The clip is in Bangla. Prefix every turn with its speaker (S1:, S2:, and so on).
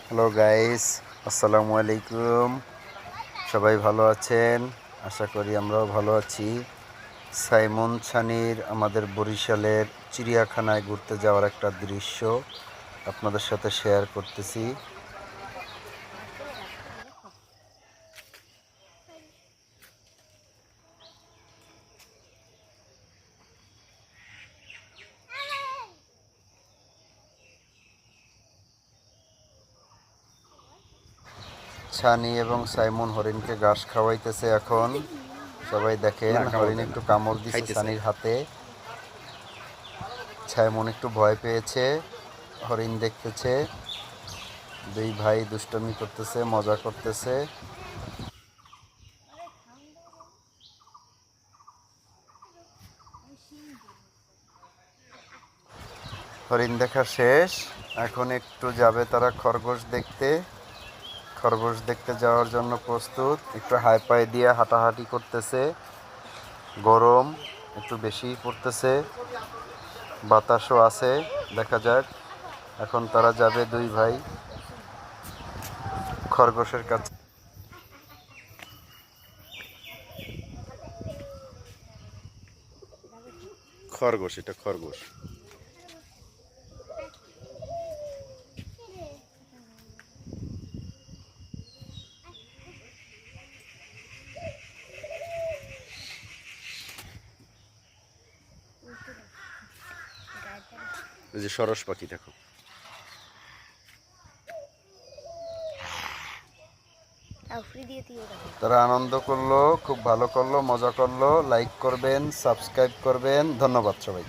S1: হ্যালো গাইস, আসসালামু আলাইকুম। সবাই ভালো আছেন? আশা করি আমরাও ভালো আছি। সাইমন ছানির আমাদের বরিশালের চিড়িয়াখানায় ঘুরতে যাওয়ার একটা দৃশ্য আপনাদের সাথে শেয়ার করতেছি। ছানি এবং সাইমন হরিণকে ঘাস খাওয়াইতেছে এখন। সবাই দেখেন, হরিণ একটু কামড় দিছে ছানির হাতে। সাইমন একটু ভয় পেয়েছে, হরিণ দেখতেছে। দুই ভাই দুষ্টমি করতেছে, মজা করতেছে। হরিণ দেখা শেষ, এখন একটু যাবে তারা খরগোশ দেখতে। খরগোশ দেখতে যাওয়ার জন্য প্রস্তুত। একটু হাই পাই দিয়ে হাঁটাহাঁটি করতেছে। গরম একটু বেশিই পড়তেছে, বাতাসও আছে। দেখা যাক, এখন তারা যাবে দুই ভাই খরগোশের কাছে। খরগোশ, এটা খরগোশ। এই যে সরস পাখি দেখো। তারা আনন্দ করলো, খুব ভালো করলো, মজা করলো। লাইক করবেন, সাবস্ক্রাইব করবেন। ধন্যবাদ সবাই।